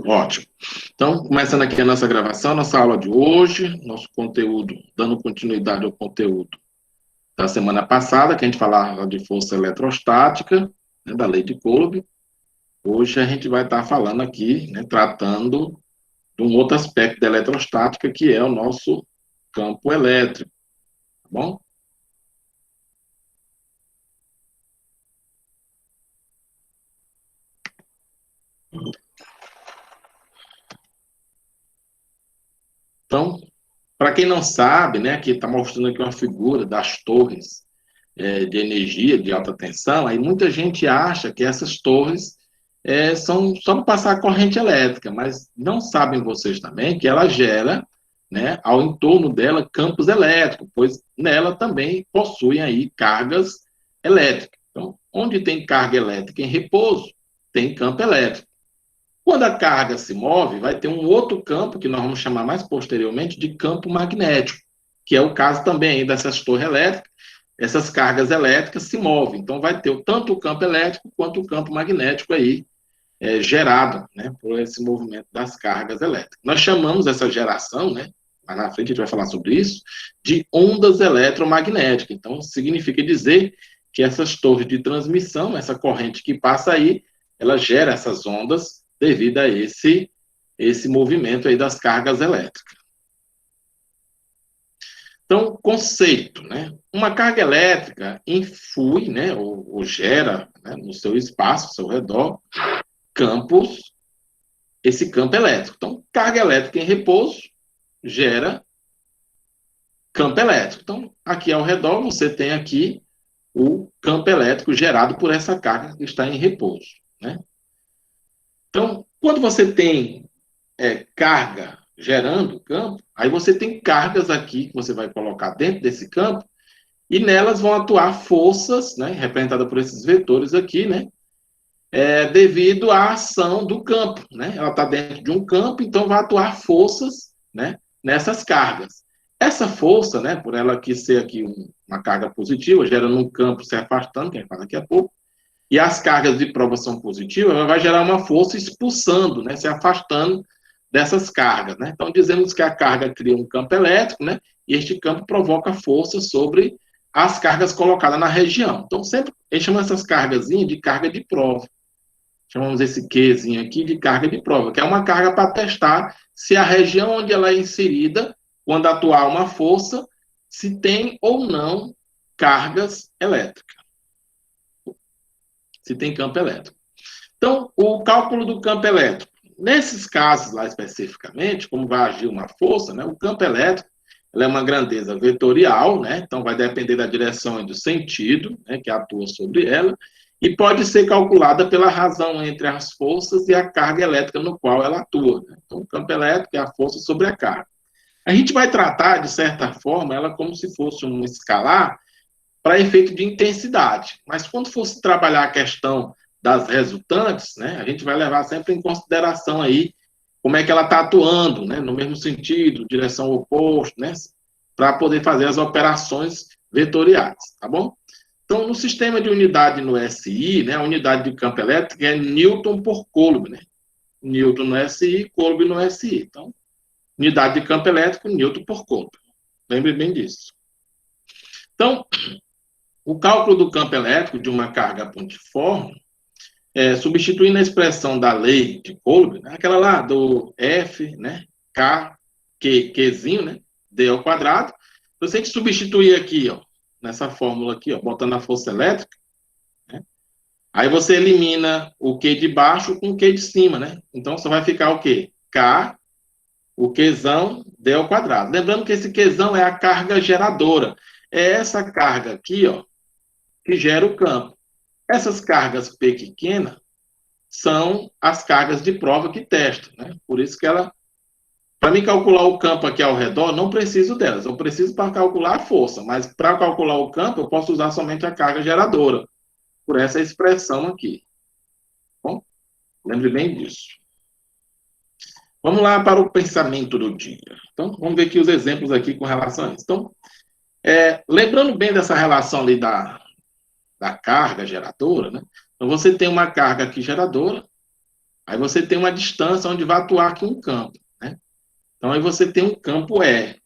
Ótimo. Então, começando aqui a nossa gravação, nossa aula de hoje, nosso conteúdo, dando continuidade ao conteúdo da semana passada, que a gente falava de força eletrostática, né, da lei de Coulomb. Hoje a gente vai estar falando aqui, né, tratando de um outro aspecto da eletrostática, que é o nosso campo elétrico, tá bom? Então, para quem não sabe, né, aqui está mostrando aqui uma figura das torres de energia de alta tensão, aí muita gente acha que essas torres são só para passar corrente elétrica, mas não sabem vocês também que ela gera, né, ao entorno dela campos elétricos, pois nela também possuem aí cargas elétricas. Então, onde tem carga elétrica em repouso, tem campo elétrico. Quando a carga se move, vai ter um outro campo, que nós vamos chamar mais posteriormente de campo magnético, que é o caso também dessas torres elétricas. Essas cargas elétricas se movem. Então, vai ter tanto o campo elétrico quanto o campo magnético aí gerado, né, por esse movimento das cargas elétricas. Nós chamamos essa geração, né, mais na frente a gente vai falar sobre isso, de ondas eletromagnéticas. Então, significa dizer que essas torres de transmissão, essa corrente que passa aí, ela gera essas ondas devido a esse movimento aí das cargas elétricas. Então, conceito, né? Uma carga elétrica influi, né, ou gera, né, no seu espaço, ao seu redor, campos, esse campo elétrico. Então, carga elétrica em repouso gera campo elétrico. Então, aqui ao redor você tem aqui o campo elétrico gerado por essa carga que está em repouso, né? Então, quando você tem carga gerando campo, aí você tem cargas aqui que você vai colocar dentro desse campo e nelas vão atuar forças, né, representadas por esses vetores aqui, né, devido à ação do campo, né? Ela está dentro de um campo, então vai atuar forças, né, nessas cargas. Essa força, né, por ela aqui ser aqui uma carga positiva, gerando um campo se afastando, que a gente fala daqui a pouco, e as cargas de prova são positivas, ela vai gerar uma força expulsando, né, se afastando dessas cargas, né? Então dizemos que a carga cria um campo elétrico, né, e este campo provoca força sobre as cargas colocadas na região. Então sempre a gente chama essas cargas de carga de prova. Chamamos esse Qzinho aqui de carga de prova, que é uma carga para testar se a região onde ela é inserida, quando atuar uma força, se tem ou não cargas elétricas, se tem campo elétrico. Então, o cálculo do campo elétrico. Nesses casos lá especificamente, como vai agir uma força, né, o campo elétrico ela é uma grandeza vetorial, né, então vai depender da direção e do sentido, né, que atua sobre ela, e pode ser calculada pela razão entre as forças e a carga elétrica no qual ela atua. Né? Então, o campo elétrico é a força sobre a carga. A gente vai tratar, de certa forma, ela como se fosse um escalar para efeito de intensidade. Mas quando fosse trabalhar a questão das resultantes, né, a gente vai levar sempre em consideração aí como é que ela está atuando, né, no mesmo sentido, direção oposta, né, para poder fazer as operações vetoriais, tá bom? Então, no sistema de unidade no SI, né, a unidade de campo elétrico é Newton por Coulomb, né? Newton no SI, Coulomb no SI. Então, unidade de campo elétrico, Newton por Coulomb. Lembre bem disso. Então, o cálculo do campo elétrico de uma carga pontiforme, substituindo a expressão da lei de Coulomb, né, aquela lá do F, né, K, Qzinho, né, D ao quadrado. Então, se a gente substituir aqui, ó, nessa fórmula aqui, ó, botando a força elétrica, né, aí você elimina o Q de baixo com o Q de cima, né? Então, só vai ficar o quê? K, o Qzão, D ao quadrado. Lembrando que esse Qzão é a carga geradora. É essa carga aqui, ó, que gera o campo. Essas cargas P pequenas são as cargas de prova que testam, né? Por isso que ela, para mim calcular o campo aqui ao redor, não preciso delas. Eu preciso para calcular a força, mas para calcular o campo, eu posso usar somente a carga geradora, por essa expressão aqui. Bom, lembre bem disso. Vamos lá para o pensamento do dia. Então, vamos ver aqui os exemplos aqui com relação a isso. Então, lembrando bem dessa relação ali da carga geradora, né? Então, você tem uma carga aqui geradora, Aí você tem uma distância onde vai atuar aqui um campo, né? Então, aí você tem um campo E.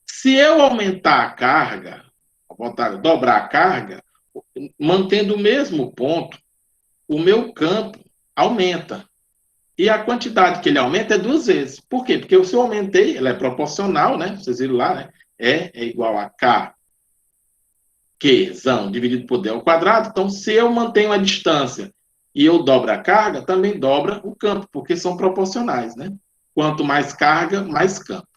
Se eu aumentar a carga, dobrar a carga, mantendo o mesmo ponto, o meu campo aumenta. E a quantidade que ele aumenta é 2 vezes. Por quê? Porque se eu aumentei, ela é proporcional, né? Vocês viram lá, né? E é igual a K, Qzão, dividido por D ao quadrado. Então, se eu mantenho a distância e eu dobro a carga, também dobra o campo, porque são proporcionais, né? Quanto mais carga, mais campo.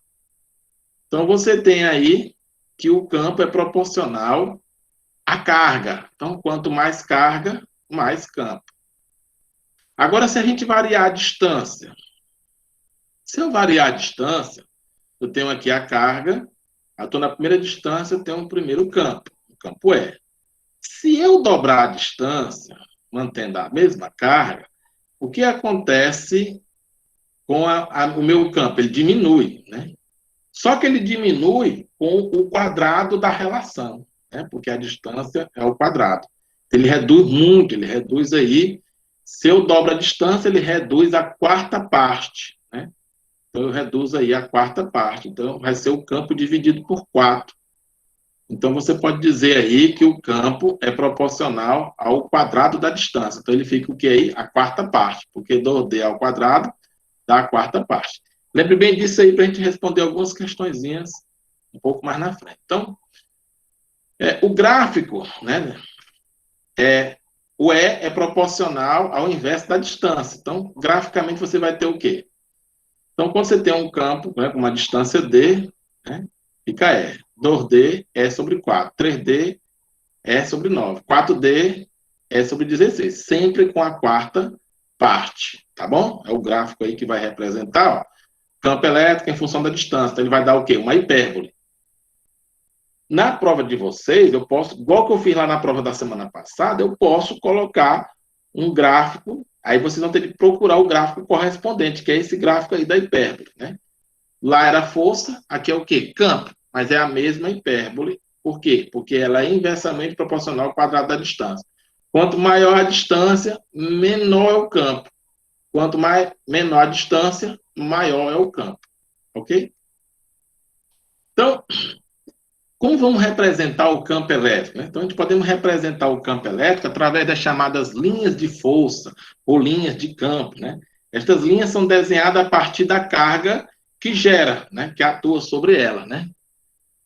Então, você tem aí que o campo é proporcional à carga. Então, quanto mais carga, mais campo. Agora, se a gente variar a distância, se eu variar a distância, eu tenho aqui a carga, eu estou na primeira distância, eu tenho o primeiro campo, o campo E. Se eu dobrar a distância, mantendo a mesma carga, o que acontece com o meu campo? Ele diminui, né? Só que ele diminui com o quadrado da relação, né? Porque a distância é o quadrado. Ele reduz muito, ele reduz aí. Se eu dobro a distância, ele reduz a quarta parte, né? Então, eu reduzo aí a quarta parte. Então, vai ser o campo dividido por 4. Então, você pode dizer aí que o campo é proporcional ao quadrado da distância. Então, ele fica o que aí? A quarta parte, porque 2D ao quadrado dá a quarta parte. Lembre bem disso aí para a gente responder algumas questõezinhas um pouco mais na frente. Então, o gráfico, né? O E é proporcional ao inverso da distância. Então, graficamente, você vai ter o quê? Então, quando você tem um campo, né, com uma distância D, né, fica E. 2D é sobre 4. 3D é sobre 9. 4D é sobre 16. Sempre com a quarta parte, tá bom? É o gráfico aí que vai representar, ó, campo elétrico em função da distância. Então, ele vai dar o quê? Uma hipérbole. Na prova de vocês, eu posso, igual que eu fiz lá na prova da semana passada, eu posso colocar um gráfico, aí vocês vão ter que procurar o gráfico correspondente, que é esse gráfico aí da hipérbole, né? Lá era força, aqui é o quê? Campo, mas é a mesma hipérbole. Por quê? Porque ela é inversamente proporcional ao quadrado da distância. Quanto maior a distância, menor é o campo. Quanto menor a distância, maior é o campo. Ok? Então, como vamos representar o campo elétrico? Né? Então, a gente podemos representar o campo elétrico através das chamadas linhas de força ou linhas de campo. Né? Estas linhas são desenhadas a partir da carga que gera, né? Que atua sobre ela. Né?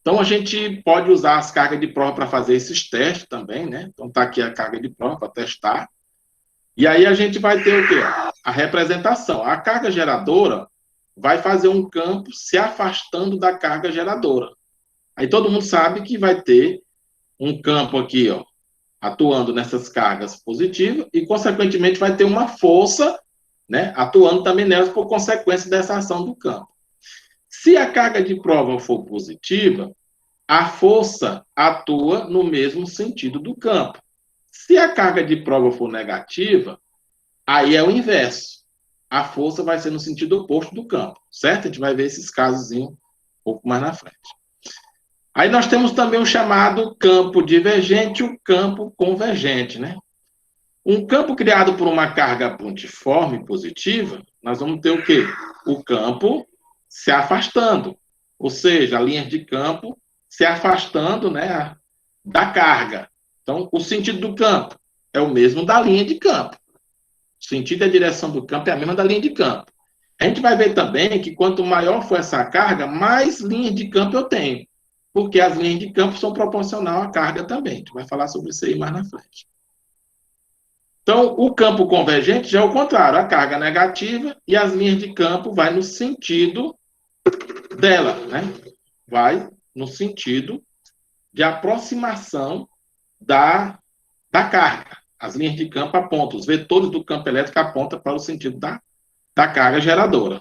Então, a gente pode usar as cargas de prova para fazer esses testes também. Né? Então, está aqui a carga de prova para testar. E aí a gente vai ter o quê? A representação. A carga geradora vai fazer um campo se afastando da carga geradora. Aí todo mundo sabe que vai ter um campo aqui, ó, atuando nessas cargas positivas e, consequentemente, vai ter uma força, né, atuando também nelas por consequência dessa ação do campo. Se a carga de prova for positiva, a força atua no mesmo sentido do campo. Se a carga de prova for negativa, aí é o inverso. A força vai ser no sentido oposto do campo, certo? A gente vai ver esses casos um pouco mais na frente. Aí nós temos também o chamado campo divergente e o campo convergente, né? Um campo criado por uma carga pontiforme positiva, nós vamos ter o quê? O campo se afastando, ou seja, a linha de campo se afastando, né, da carga. Então, o sentido do campo é o mesmo da linha de campo. O sentido e a direção do campo é a mesma da linha de campo. A gente vai ver também que quanto maior for essa carga, mais linhas de campo eu tenho. Porque as linhas de campo são proporcional à carga também. A gente vai falar sobre isso aí mais na frente. Então, o campo convergente já é o contrário. A carga negativa e as linhas de campo vai no sentido dela, né? Vai no sentido de aproximação da carga. As linhas de campo apontam, os vetores do campo elétrico apontam para o sentido da carga geradora.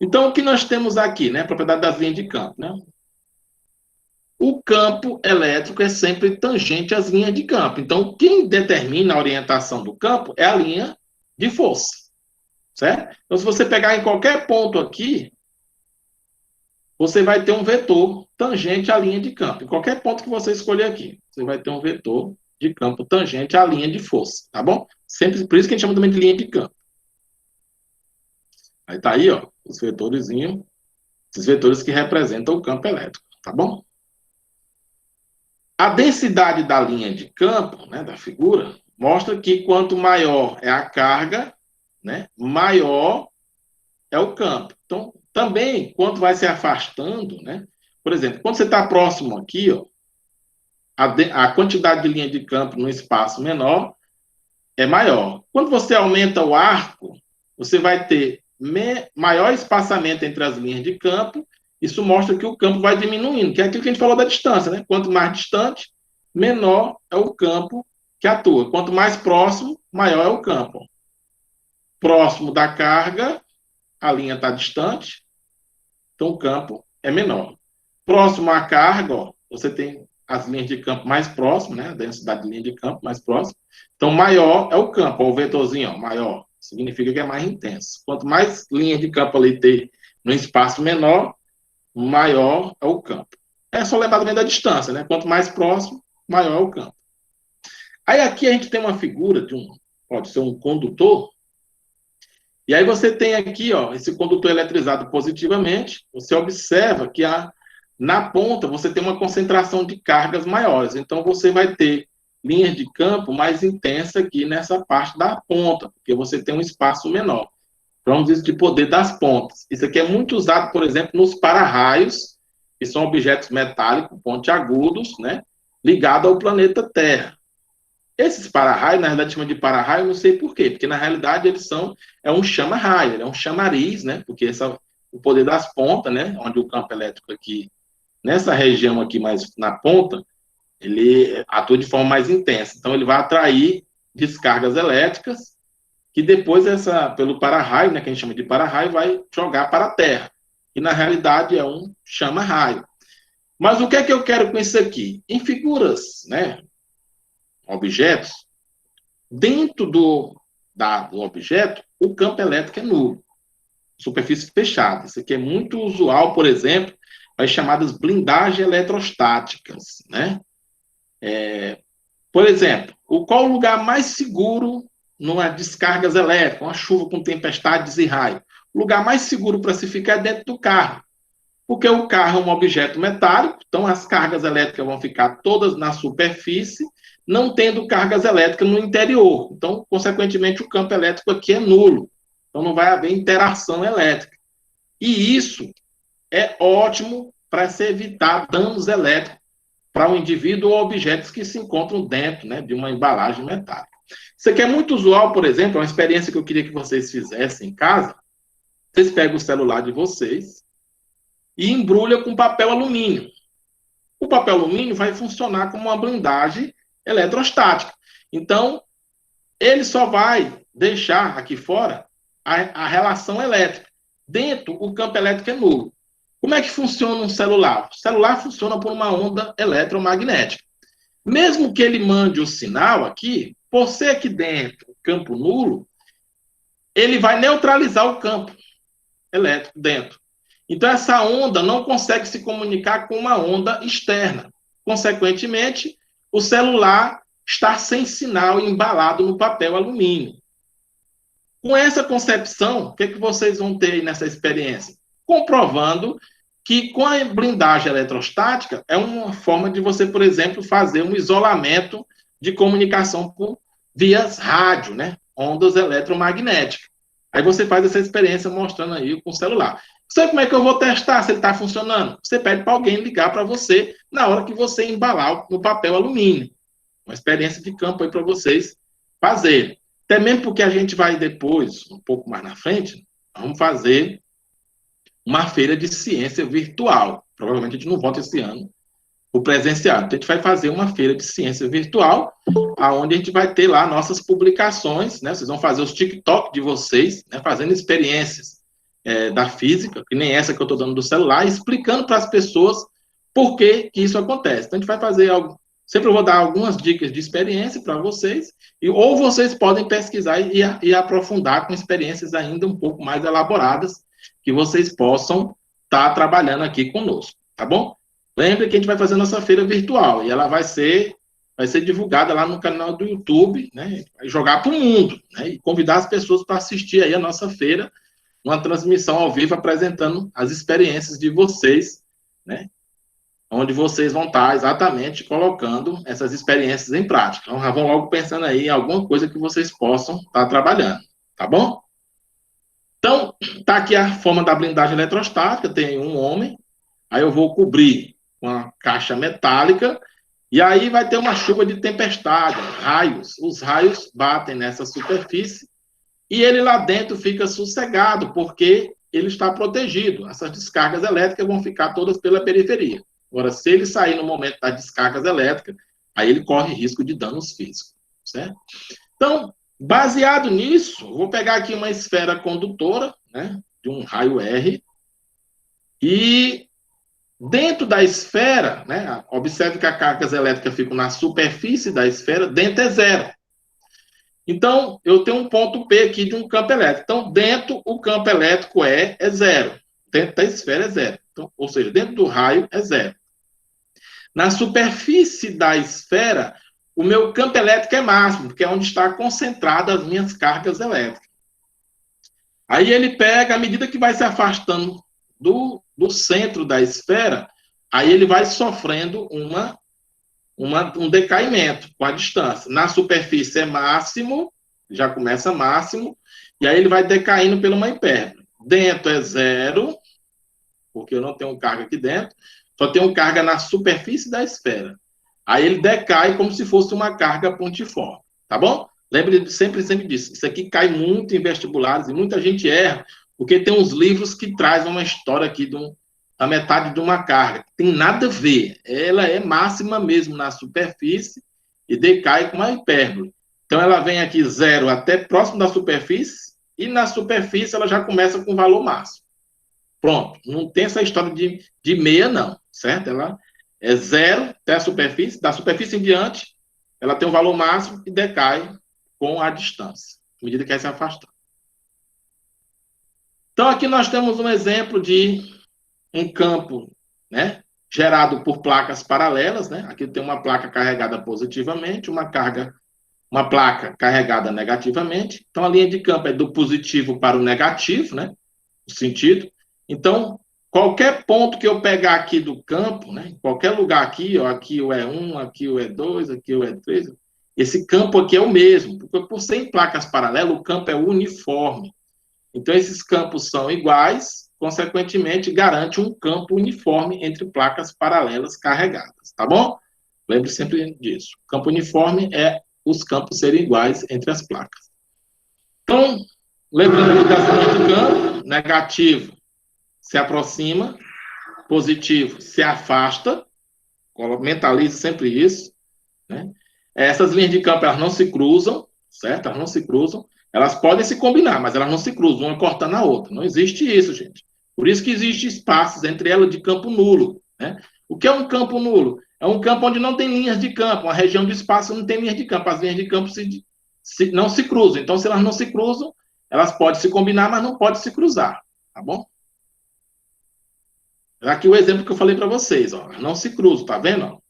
Então, o que nós temos aqui, né? A propriedade das linhas de campo, né? O campo elétrico é sempre tangente às linhas de campo. Então, quem determina a orientação do campo é a linha de força, certo? Então, se você pegar em qualquer ponto aqui, você vai ter um vetor tangente à linha de campo. Em qualquer ponto que você escolher aqui, você vai ter um vetor de campo tangente à linha de força, tá bom? Sempre, por isso que a gente chama também de linha de campo. Aí tá aí, ó, os vetorzinhos, esses vetores que representam o campo elétrico, tá bom? A densidade da linha de campo, né, da figura, mostra que quanto maior é a carga, né, maior é o campo. Então, também, quanto vai se afastando, né, por exemplo, quando você está próximo aqui, ó, a quantidade de linha de campo no espaço menor é maior. Quando você aumenta o arco, você vai ter maior espaçamento entre as linhas de campo. Isso mostra que o campo vai diminuindo, que é aquilo que a gente falou da distância, né? Quanto mais distante, menor é o campo que atua. Quanto mais próximo, maior é o campo. Próximo da carga, a linha está distante, então o campo é menor. Próximo à carga, ó, você tem as linhas de campo mais próximas, né? A densidade de linha de campo mais próxima. Então, maior é o campo, ó, o vetorzinho, ó, maior. Significa que é mais intenso. Quanto mais linha de campo ali ter no espaço menor, maior é o campo. É só lembrar também da distância, né? Quanto mais próximo, maior é o campo. Aí aqui a gente tem uma figura de pode ser um condutor. E aí você tem aqui, ó, esse condutor eletrizado positivamente. Você observa que na ponta você tem uma concentração de cargas maiores. Então você vai ter linhas de campo mais intensa aqui nessa parte da ponta, porque você tem um espaço menor. Vamos dizer de poder das pontas. Isso aqui é muito usado, por exemplo, nos para-raios, que são objetos metálicos pontiagudos, né, ligados ao planeta Terra. Esses para-raios, na realidade, chama de para-raio, não sei por quê, porque na realidade eles é um chama-raio, é um chamariz, né, porque o poder das pontas, né, onde o campo elétrico aqui, nessa região aqui mais na ponta, ele atua de forma mais intensa. Então, ele vai atrair descargas elétricas que depois, pelo para-raio, né, que a gente chama de para-raio, vai jogar para a Terra. E, na realidade, é um chama-raio. Mas o que é que eu quero com isso aqui? Em figuras, né, objetos, dentro do objeto, o campo elétrico é nulo. Superfície fechada. Isso aqui é muito usual, por exemplo, as chamadas blindagens eletrostáticas, né? Por exemplo, qual o lugar mais seguro numa descargas elétricas, uma chuva com tempestades e raio? O lugar mais seguro para se ficar é dentro do carro, porque o carro é um objeto metálico, então as cargas elétricas vão ficar todas na superfície, não tendo cargas elétricas no interior. Então, consequentemente, o campo elétrico aqui é nulo. Então, não vai haver interação elétrica. E isso é ótimo para se evitar danos elétricos para um indivíduo ou objetos que se encontram dentro, né, de uma embalagem metálica. Isso aqui é muito usual, por exemplo, é uma experiência que eu queria que vocês fizessem em casa. Vocês pegam o celular de vocês e embrulham com papel alumínio. O papel alumínio vai funcionar como uma blindagem eletrostática. Então, ele só vai deixar aqui fora a relação elétrica. Dentro, o campo elétrico é nulo. Como é que funciona um celular? O celular funciona por uma onda eletromagnética. Mesmo que ele mande o sinal aqui, por ser aqui dentro, campo nulo, ele vai neutralizar o campo elétrico dentro. Então, essa onda não consegue se comunicar com uma onda externa. Consequentemente, o celular está sem sinal embalado no papel alumínio. Com essa concepção, o que vocês vão ter nessa experiência? Comprovando que com a blindagem eletrostática é uma forma de você, por exemplo, fazer um isolamento de comunicação por vias rádio, né? Ondas eletromagnéticas. Aí você faz essa experiência mostrando aí com o celular. Sabe como é que eu vou testar se ele está funcionando? Você pede para alguém ligar para você na hora que você embalar no papel alumínio. Uma experiência de campo aí para vocês fazerem. Até mesmo porque a gente vai depois, um pouco mais na frente, vamos fazer uma feira de ciência virtual. Provavelmente a gente não volta esse ano o presencial. Então a gente vai fazer uma feira de ciência virtual, onde a gente vai ter lá nossas publicações, né? Vocês vão fazer os TikTok de vocês, né? Fazendo experiências da física, que nem essa que eu estou dando do celular, explicando para as pessoas por que isso acontece. Então a gente vai fazer algo. Sempre eu vou dar algumas dicas de experiência para vocês, ou vocês podem pesquisar e aprofundar com experiências ainda um pouco mais elaboradas, que vocês possam estar trabalhando aqui conosco, tá bom? Lembre que a gente vai fazer nossa feira virtual, e ela vai ser vai ser divulgada lá no canal do YouTube, né? Vai jogar para o mundo, né? E convidar as pessoas para assistir aí a nossa feira, uma transmissão ao vivo apresentando as experiências de vocês, né? Onde vocês vão estar exatamente colocando essas experiências em prática. Então, já vão logo pensando aí em alguma coisa que vocês possam estar trabalhando, tá bom? Então, tá aqui a forma da blindagem eletrostática, tem um homem, aí eu vou cobrir com a caixa metálica, e aí vai ter uma chuva de tempestade, raios. Os raios batem nessa superfície, e ele lá dentro fica sossegado, porque ele está protegido. Essas descargas elétricas vão ficar todas pela periferia. Agora, se ele sair no momento das descargas elétricas, aí ele corre risco de danos físicos, certo? Então, baseado nisso, vou pegar aqui uma esfera condutora, né, de um raio R, e dentro da esfera, né, observe que as cargas elétricas ficam na superfície da esfera, dentro é zero. Então, eu tenho um ponto P aqui de um campo elétrico. Então, dentro, o campo elétrico é zero. Dentro da esfera é zero. Então, ou seja, dentro do raio é zero. Na superfície da esfera, o meu campo elétrico é máximo, porque é onde está concentrada as minhas cargas elétricas. Aí ele pega, à medida que vai se afastando do centro da esfera, aí ele vai sofrendo um decaimento com a distância. Na superfície é máximo, já começa máximo, e aí ele vai decaindo pela uma hipérbole. Dentro é zero, porque eu não tenho carga aqui dentro, só tenho carga na superfície da esfera. Aí ele decai como se fosse uma carga pontiforme, tá bom? Lembre sempre disso. Isso aqui cai muito em vestibulares e muita gente erra, porque tem uns livros que trazem uma história aqui da metade de uma carga. Tem nada a ver. Ela é máxima mesmo na superfície e decai com uma hipérbole. Então ela vem aqui zero até próximo da superfície e na superfície ela já começa com valor máximo. Pronto. Não tem essa história de meia, não. Certo? Ela é zero até a superfície. Da superfície em diante, ela tem um valor máximo e decai com a distância, à medida que vai se afastando. Então, aqui nós temos um exemplo de um campo, né, gerado por placas paralelas, né? Aqui tem uma placa carregada positivamente, uma placa carregada negativamente. Então, a linha de campo é do positivo para o negativo, né? O sentido. Então, qualquer ponto que eu pegar aqui do campo, né? Em qualquer lugar aqui, ó, aqui o E1, aqui o E2, aqui o E3, esse campo aqui é o mesmo, porque por ser em placas paralelas, o campo é uniforme. Então, esses campos são iguais, consequentemente, garante um campo uniforme entre placas paralelas carregadas, tá bom? Lembre sempre disso. Campo uniforme é os campos serem iguais entre as placas. Então, lembrando das linhas de campo, negativo se aproxima, positivo se afasta, mentalize sempre isso, né? Essas linhas de campo, elas não se cruzam, certo? Elas não se cruzam. Elas podem se combinar, mas elas não se cruzam, uma cortando a outra. Não existe isso, gente. Por isso que existem espaços entre elas de campo nulo, né? O que é um campo nulo? É um campo onde não tem linhas de campo, uma região do espaço não tem linhas de campo. As linhas de campo não se cruzam. Então, se elas não se cruzam, elas podem se combinar, mas não podem se cruzar, tá bom? Aqui o exemplo que eu falei para vocês, ó, não se cruzam, tá vendo?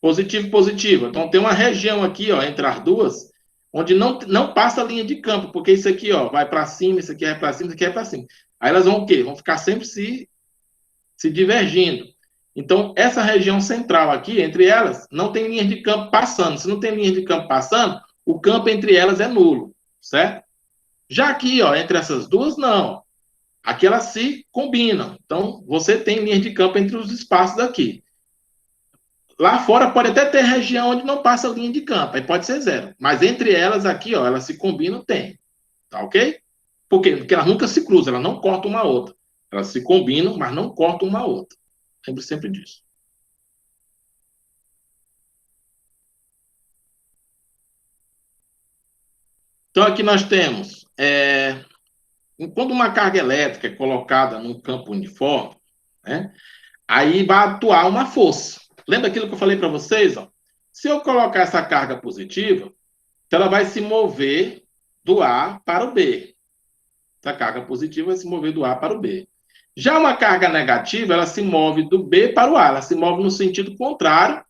Positivo, positivo. Então, tem uma região aqui, ó, entre as duas, onde não passa a linha de campo, porque isso aqui, ó, vai para cima, isso aqui é para cima, isso aqui é para cima. Aí elas vão o quê? Vão ficar sempre se divergindo. Então, essa região central aqui, entre elas, não tem linha de campo passando. Se não tem linha de campo passando, o campo entre elas é nulo, certo? Já aqui, ó, entre essas duas, não. Aqui elas se combinam. Então, você tem linha de campo entre os espaços aqui. Lá fora pode até ter região onde não passa linha de campo, aí pode ser zero. Mas entre elas aqui, ó, elas se combinam, tem. Tá ok? Por quê? Porque elas nunca se cruzam, elas não cortam uma a outra. Elas se combinam, mas não cortam uma a outra. Lembre sempre disso. Então aqui nós temos, quando uma carga elétrica é colocada num campo uniforme, né, aí vai atuar uma força. Lembra aquilo que eu falei para vocês? Ó? Se eu colocar essa carga positiva, então ela vai se mover do A para o B. Essa carga positiva vai se mover do A para o B. Já uma carga negativa, ela se move do B para o A. Ela se move no sentido contrário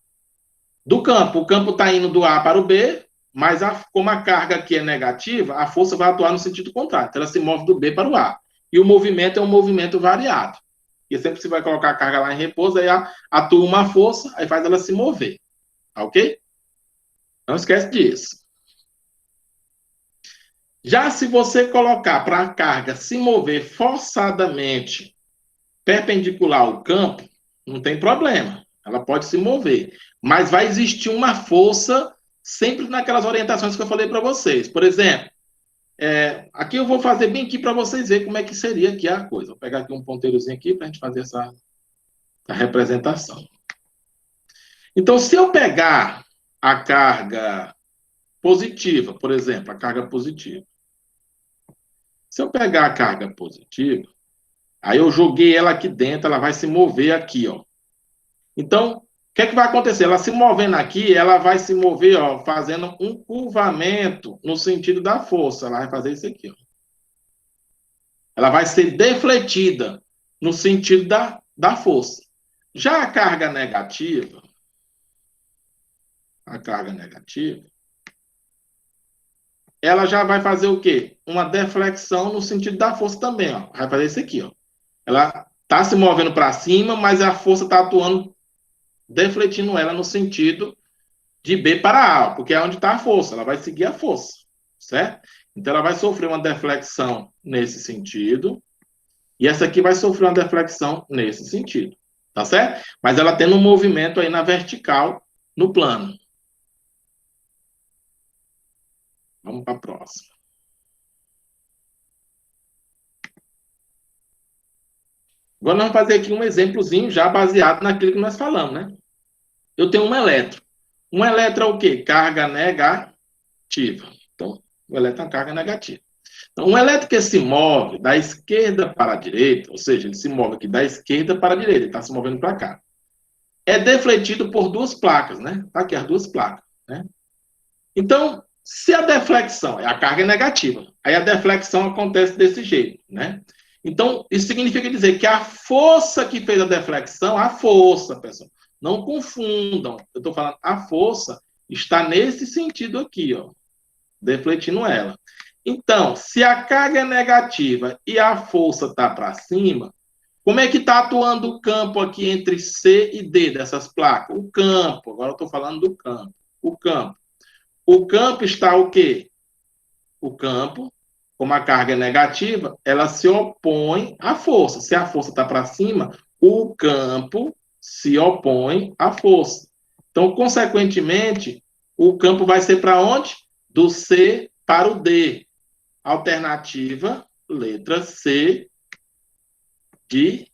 do campo. O campo está indo do A para o B, mas como a carga aqui é negativa, a força vai atuar no sentido contrário. Então, ela se move do B para o A. E o movimento é um movimento variado. E sempre você vai colocar a carga lá em repouso, aí atua uma força, aí faz ela se mover. Tá ok? Não esquece disso. Já se você colocar para a carga se mover forçadamente perpendicular ao campo, não tem problema. Ela pode se mover. Mas vai existir uma força sempre naquelas orientações que eu falei para vocês. Por exemplo, aqui eu vou fazer bem aqui para vocês verem como é que seria aqui a coisa. Vou pegar aqui um ponteirozinho aqui para a gente fazer essa representação. Então, se eu pegar a carga positiva, por exemplo, a carga positiva. Se eu pegar a carga positiva, aí eu joguei ela aqui dentro, ela vai se mover aqui, ó. Então, o que é que vai acontecer? Ela se movendo aqui, ela vai se mover, ó, fazendo um curvamento no sentido da força. Ela vai fazer isso aqui, ó. Ela vai ser defletida no sentido da força. Já a carga negativa, ela já vai fazer o quê? Uma deflexão no sentido da força também, ó. Vai fazer isso aqui, ó. Ela está se movendo para cima, mas a força está atuando, defletindo ela no sentido de B para A, porque é onde está a força, ela vai seguir a força, certo? Então ela vai sofrer uma deflexão nesse sentido, e essa aqui vai sofrer uma deflexão nesse sentido, tá certo? Mas ela tendo um movimento aí na vertical, no plano. Vamos para a próxima. Agora nós vamos fazer aqui um exemplozinho já baseado naquilo que nós falamos, né? Eu tenho um elétron. Um elétron é o quê? Carga negativa. Então, o elétron é uma carga negativa. Então, um elétron que se move da esquerda para a direita, ou seja, ele se move aqui da esquerda para a direita, ele está se movendo para cá, é defletido por duas placas, né? Tá aqui as duas placas, né? Então, se a deflexão, a carga é negativa, aí a deflexão acontece desse jeito, né? Então, isso significa dizer que a força que fez a deflexão, a força, pessoal, não confundam, eu estou falando, a força está nesse sentido aqui, ó, defletindo ela. Então, se a carga é negativa e a força está para cima, como é que está atuando o campo aqui entre C e D dessas placas? O campo, agora eu estou falando do campo. O campo. O campo está o quê? O campo, como a carga é negativa, ela se opõe à força. Se a força está para cima, o campo se opõe à força. Então, consequentemente, o campo vai ser para onde? Do C para o D. Alternativa, letra C de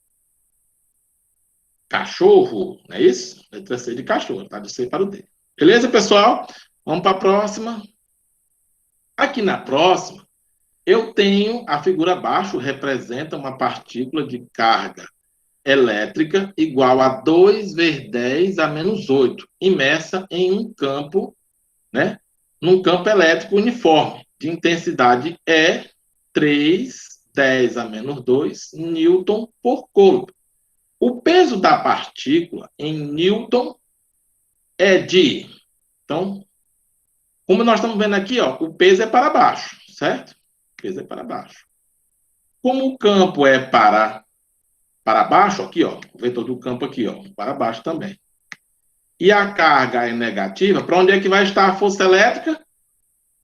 cachorro, não é isso? Letra C de cachorro, tá? Do C para o D. Beleza, pessoal? Vamos para a próxima. Aqui na próxima, eu tenho a figura abaixo, representa uma partícula de carga elétrica igual a 2 vezes 10 a menos 8, imersa em um campo, né? Num campo elétrico uniforme, de intensidade E, 3, 10 a menos 2, Newton por Coulomb. O peso da partícula em Newton é de... Então, como nós estamos vendo aqui, ó, o peso é para baixo, certo? O peso é para baixo. Como o campo é para baixo, aqui, ó, o vetor do campo aqui, ó, para baixo também. E a carga é negativa, para onde é que vai estar a força elétrica?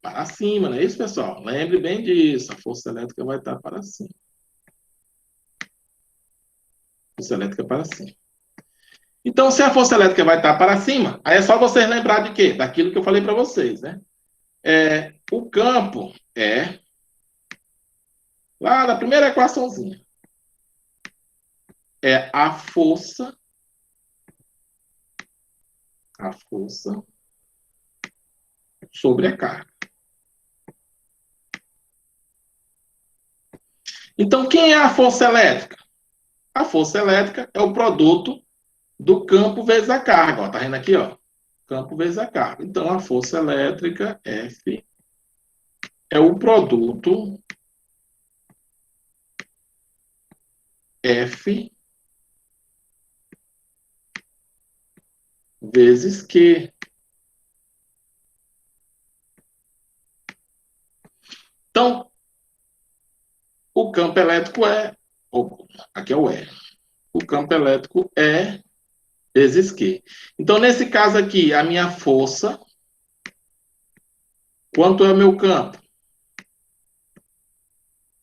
Para cima, não é isso, pessoal? Lembre bem disso, a força elétrica vai estar para cima. Força elétrica para cima. Então, se a força elétrica vai estar para cima, aí é só vocês lembrar de quê? Daquilo que eu falei para vocês, né? O campo é, lá na primeira equaçãozinha, é a força sobre a carga. Então, quem é a força elétrica? A força elétrica é o produto do campo vezes a carga. Está vendo aqui? Ó? Campo vezes a carga. Então, a força elétrica, F, é o produto F vezes Q. Então, o campo elétrico é... Aqui é o E. O campo elétrico é vezes Q. Então, nesse caso aqui, a minha força... Quanto é o meu campo?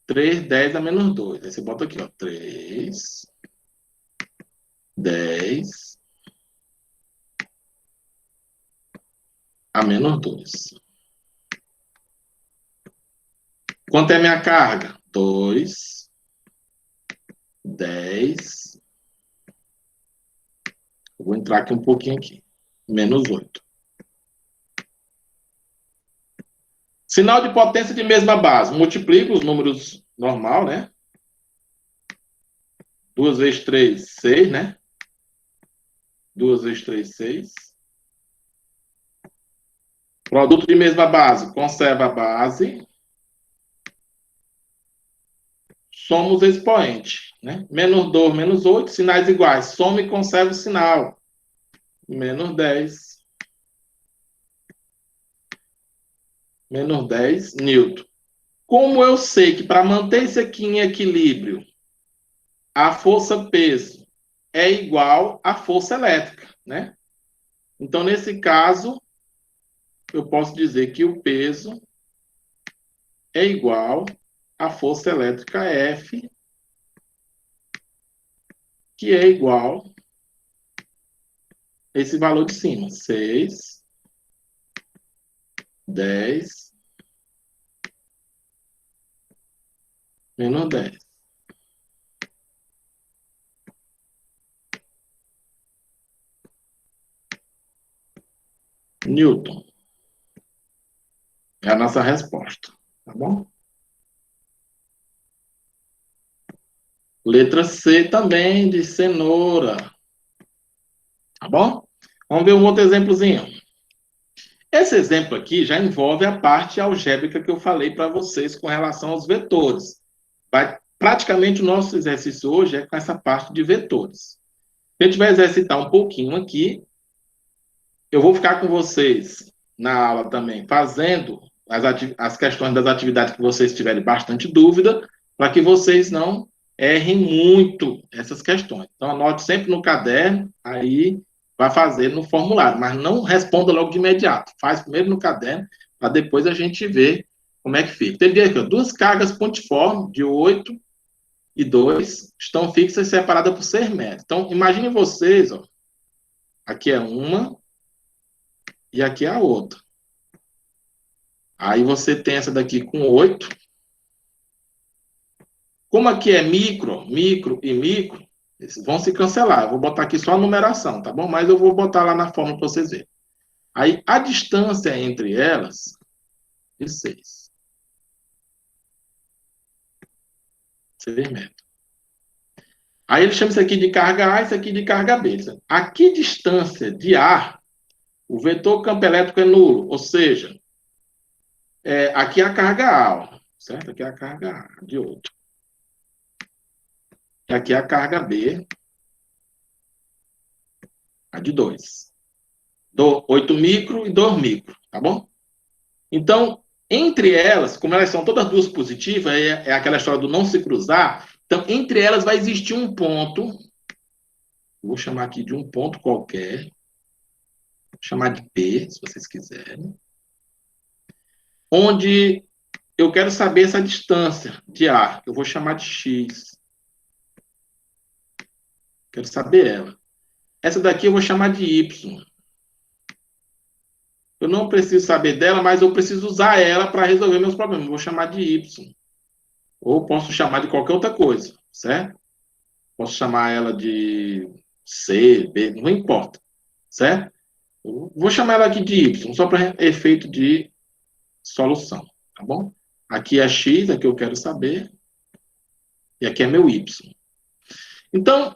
3, 10 a menos 2. Aí você bota aqui, ó. 3, 10 a menos 2. Quanto é a minha carga? 2, 10. Vou entrar aqui um pouquinho aqui. Menos 8. Sinal de potência de mesma base. Multiplica os números normal, né? 2 vezes 3, 6, né? 2 vezes 3, 6. Produto de mesma base. Conserva a base. Somos expoente, né? Menos 2, menos 8, sinais iguais. Soma e conserva o sinal. Menos 10. Menos 10 newton. Como eu sei que para manter isso aqui em equilíbrio, a força-peso é igual à força elétrica, né? Então, nesse caso, eu posso dizer que o peso é igual à força elétrica F, que é igual a esse valor de cima, 6, 10, menos 10. Newton. É a nossa resposta, tá bom? Letra C também, de cenoura. Tá bom? Vamos ver um outro exemplozinho. Esse exemplo aqui já envolve a parte algébrica que eu falei para vocês com relação aos vetores. Praticamente o nosso exercício hoje é com essa parte de vetores. A gente vai exercitar um pouquinho aqui. Eu vou ficar com vocês na aula também fazendo as questões das atividades que vocês tiverem bastante dúvida, para que vocês não errem muito essas questões. Então, anote sempre no caderno, aí vai fazer no formulário, mas não responda logo de imediato. Faz primeiro no caderno, para depois a gente ver como é que fica. Tem aqui, ó, duas cargas pontiformes de 8 e 2 estão fixas e separadas por 6 metros. Então, imagine vocês, ó, aqui é uma e aqui é a outra. Aí você tem essa daqui com 8. Como aqui é micro, micro e micro, eles vão se cancelar. Eu vou botar aqui só a numeração, tá bom? Mas eu vou botar lá na fórmula para vocês verem. Aí a distância entre elas é 6. 6 metros. Aí ele chama isso aqui de carga A, isso aqui de carga B. A que distância de A, o vetor campo elétrico é nulo, ou seja, aqui é a carga A, ó, certo? Aqui é a carga A de 8. E aqui é a carga B, a de 2. 8 micro e 2 micro, tá bom? Então, entre elas, como elas são todas duas positivas, é aquela história do não se cruzar, então, entre elas vai existir um ponto, vou chamar aqui de um ponto qualquer, vou chamar de P, se vocês quiserem, onde eu quero saber essa distância de A, eu vou chamar de X. Quero saber ela. Essa daqui eu vou chamar de Y. Eu não preciso saber dela, mas eu preciso usar ela para resolver meus problemas. Eu vou chamar de Y. Ou posso chamar de qualquer outra coisa, certo? Posso chamar ela de C, B, não importa, certo? Eu vou chamar ela aqui de Y, só para efeito de solução, tá bom? Aqui é X, aqui eu quero saber, e aqui é meu Y. Então,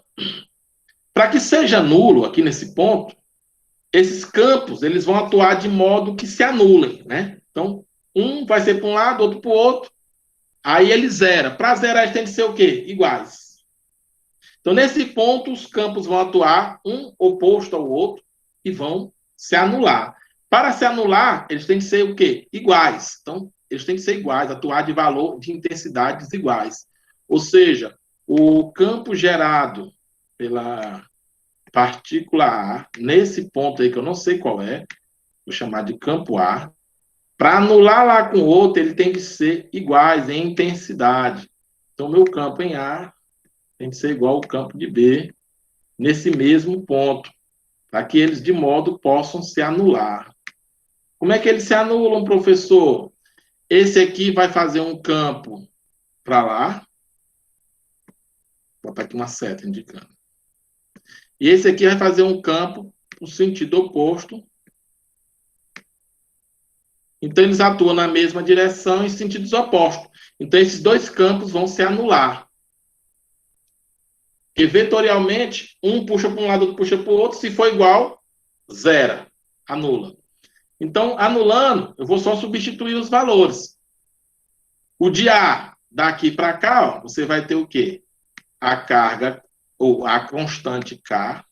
para que seja nulo aqui nesse ponto, esses campos eles vão atuar de modo que se anulem, né? Então, um vai ser para um lado, outro para o outro, aí ele zera. Para zerar, eles têm que ser o quê? Iguais. Então, nesse ponto, os campos vão atuar um oposto ao outro, e vão se anular. Para se anular, eles têm que ser o quê? Iguais. Então, eles têm que ser iguais, atuar de valor de intensidades iguais. Ou seja, o campo gerado pela partícula A, nesse ponto aí que eu não sei qual é, vou chamar de campo A, para anular lá com o outro, ele tem que ser iguais em intensidade. Então, meu campo em A tem que ser igual ao campo de B nesse mesmo ponto, para que eles, de modo, possam se anular. Como é que eles se anulam, professor? Esse aqui vai fazer um campo para lá, vou botar aqui uma seta indicando. E esse aqui vai fazer um campo no sentido oposto. Então, eles atuam na mesma direção em sentidos opostos. Então, esses dois campos vão se anular. Porque, vetorialmente, um puxa para um lado, outro puxa para o outro. Se for igual, zera, anula. Então, anulando, eu vou só substituir os valores. O de A, daqui para cá, ó, você vai ter o quê? A carga, ou a constante K,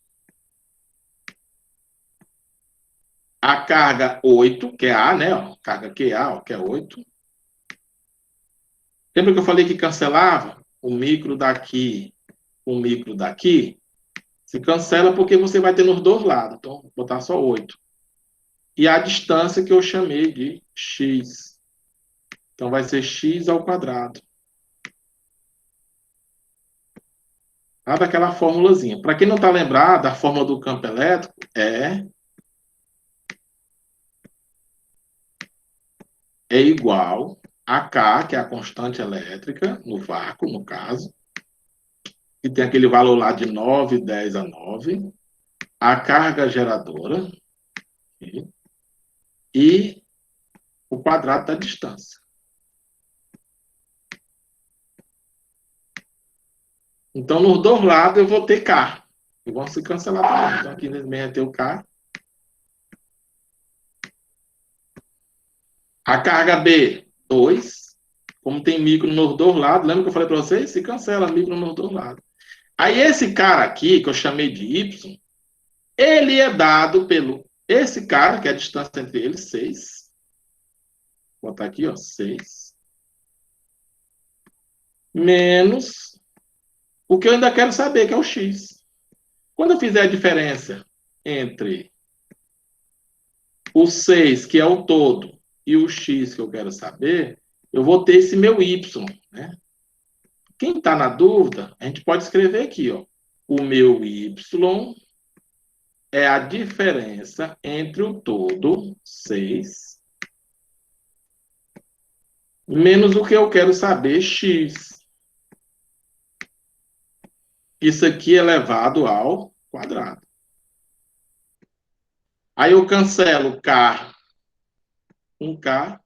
a carga 8, que é A, né? Ó, carga QA, ó, que é 8. Lembra que eu falei que cancelava o micro daqui, o micro daqui? Se cancela porque você vai ter nos dois lados. Então, vou botar só 8. E a distância que eu chamei de x. Então, vai ser x ao quadrado. Lá daquela formulazinha. Para quem não está lembrado, a fórmula do campo elétrico é igual a K, que é a constante elétrica, no vácuo, no caso, que tem aquele valor lá de 9, 10 a 9, a carga geradora e o quadrado da distância. Então, nos dois lados eu vou ter K. E vão se cancelar também. Então, aqui nesse meio vai ter o K. A carga B, 2. Como tem micro nos dois lados, lembra que eu falei para vocês? Se cancela micro nos dois lados. Aí, esse cara aqui, que eu chamei de Y, ele é dado pelo esse cara, que é a distância entre eles, 6. Vou botar aqui, ó, 6. Menos o que eu ainda quero saber, que é o X. Quando eu fizer a diferença entre o 6, que é o todo, e o X, que eu quero saber, eu vou ter esse meu Y, né? Quem está na dúvida, a gente pode escrever aqui, ó. O meu Y é a diferença entre o todo, 6, menos o que eu quero saber, X. Isso aqui é elevado ao quadrado. Aí eu cancelo K, um K.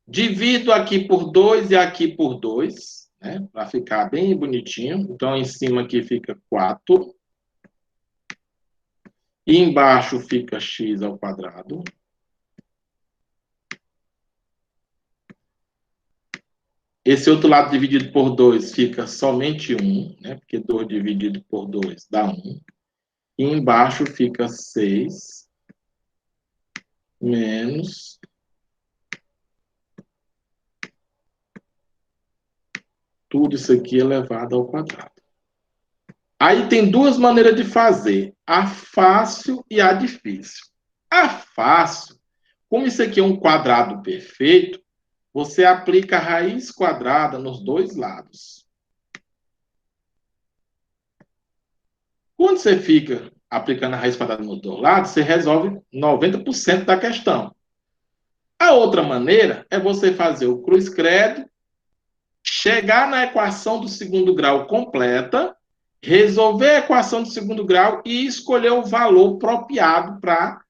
Divido aqui por 2 e aqui por 2, né? Para ficar bem bonitinho. Então, em cima aqui fica 4. E embaixo fica x ao quadrado. Esse outro lado dividido por 2 fica somente 1, né? Porque 2 dividido por 2 dá 1. E embaixo fica 6 menos tudo isso aqui elevado ao quadrado. Aí tem duas maneiras de fazer, a fácil e a difícil. A fácil, como isso aqui é um quadrado perfeito, você aplica a raiz quadrada nos dois lados. Quando você fica aplicando a raiz quadrada nos dois lados, você resolve 90% da questão. A outra maneira é você fazer o cruz-credo, chegar na equação do segundo grau completa, resolver a equação do segundo grau e escolher o valor apropriado para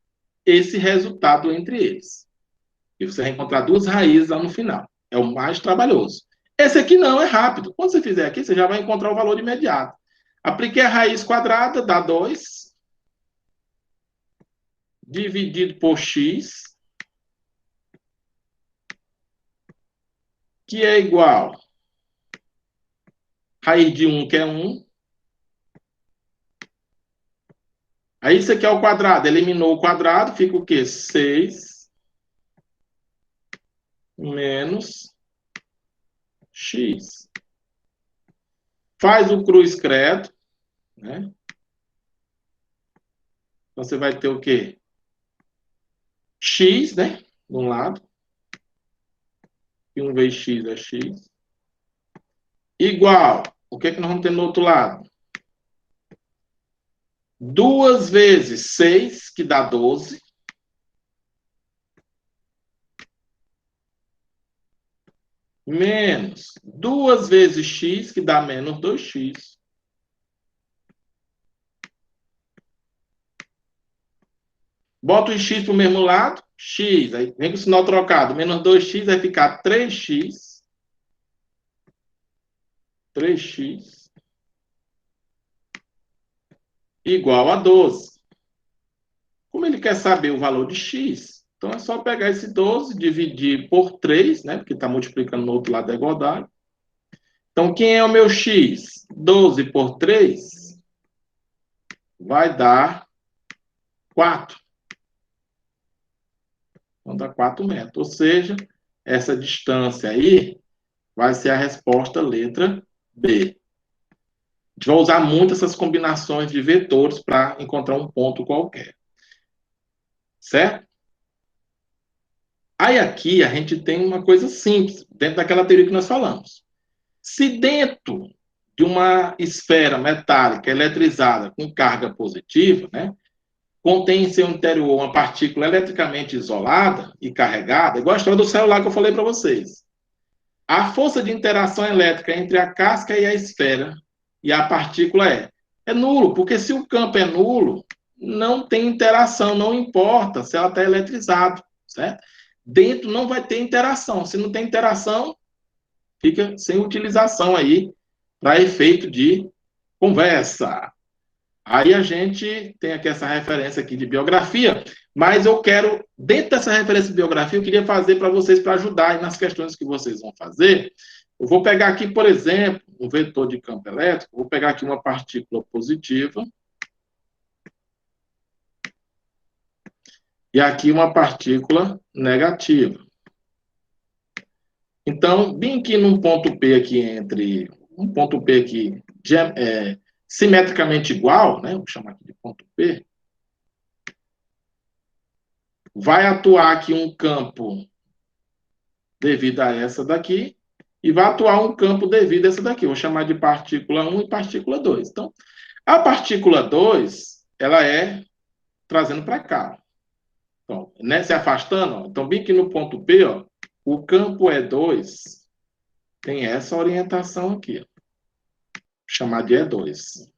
esse resultado entre eles. E você vai encontrar duas raízes lá no final. É o mais trabalhoso. Esse aqui não, é rápido. Quando você fizer aqui, você já vai encontrar o valor imediato. Apliquei a raiz quadrada, dá 2, dividido por x, que é igual raiz de 1, que é 1. Aí isso aqui é o quadrado. Eliminou o quadrado, fica o quê? 6 menos x. Faz o cruz credo, né? Então, você vai ter o quê? X, né? De um lado. E 1 vezes x é x. Igual. O que é que nós vamos ter no outro lado? 2 vezes 6, que dá 12. Menos 2 vezes x, que dá menos 2x. Bota o x para o mesmo lado. X. Aí vem com o sinal trocado. Menos 2x vai ficar 3x. 3x igual a 12. Como ele quer saber o valor de x, então é só pegar esse 12, dividir por 3, né? Porque está multiplicando no outro lado da igualdade. Então, quem é o meu x? 12 por 3 vai dar 4. Então, dá 4 metros. Ou seja, essa distância aí vai ser a resposta letra B. A gente vai usar muito essas combinações de vetores para encontrar um ponto qualquer. Certo? Aí aqui a gente tem uma coisa simples, dentro daquela teoria que nós falamos. Se dentro de uma esfera metálica eletrizada com carga positiva, né, contém em seu interior uma partícula eletricamente isolada e carregada, igual a história do celular que eu falei para vocês. A força de interação elétrica entre a casca e a esfera e a partícula é nulo, porque se o campo é nulo, não tem interação, não importa se ela está eletrizada, certo? Dentro não vai ter interação. Se não tem interação, fica sem utilização aí para efeito de conversa. Aí a gente tem aqui essa referência aqui de biografia, mas eu quero, dentro dessa referência de biografia, eu queria fazer para vocês, para ajudar nas questões que vocês vão fazer. Eu vou pegar aqui, por exemplo, um vetor de campo elétrico, vou pegar aqui uma partícula positiva e aqui uma partícula negativa. Então, bem aqui num ponto P aqui entre um ponto P aqui simetricamente igual, né? Vou chamar aqui de ponto P. Vai atuar aqui um campo devido a essa daqui e vai atuar um campo devido a essa daqui. Vou chamar de partícula 1 e partícula 2. Então, a partícula 2, ela é trazendo para cá. Então, né, se afastando, ó. Então, bem aqui no ponto P, ó, o campo E2 tem essa orientação aqui, ó. Vou chamar de E2.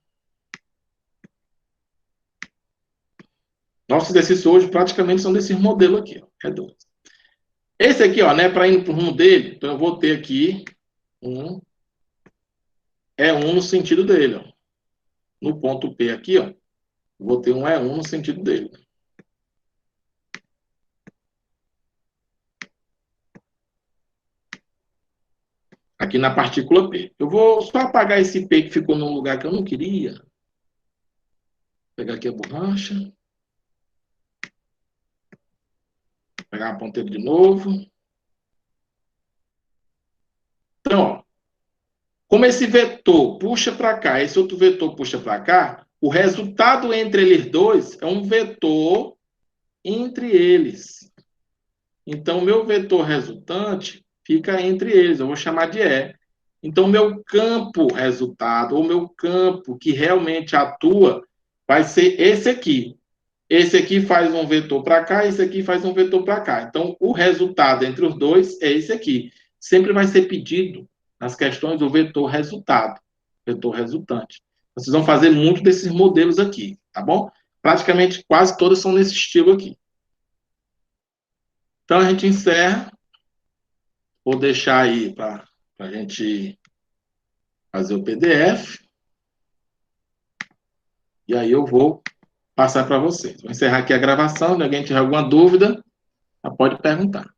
Nossos exercícios hoje praticamente são desses modelos aqui, ó, E2. Esse aqui, ó, né, para ir para o rumo dele, então eu vou ter aqui um E1 no sentido dele, ó. No ponto P aqui, ó, vou ter um E1 no sentido dele. Aqui na partícula P. Eu vou só apagar esse P que ficou num lugar que eu não queria. Vou pegar aqui a borracha. Pegar a ponteira de novo. Então, ó, como esse vetor puxa para cá, esse outro vetor puxa para cá, o resultado entre eles dois é um vetor entre eles. Então, o meu vetor resultante fica entre eles. Eu vou chamar de E. Então, meu campo resultado, ou meu campo que realmente atua, vai ser esse aqui. Esse aqui faz um vetor para cá, esse aqui faz um vetor para cá. Então, o resultado entre os dois é esse aqui. Sempre vai ser pedido nas questões do vetor resultado, vetor resultante. Vocês vão fazer muito desses modelos aqui, tá bom? Praticamente quase todos são nesse estilo aqui. Então, a gente encerra. Vou deixar aí para a gente fazer o PDF. E aí eu vou passar para vocês. Vou encerrar aqui a gravação. Se alguém tiver alguma dúvida, pode perguntar.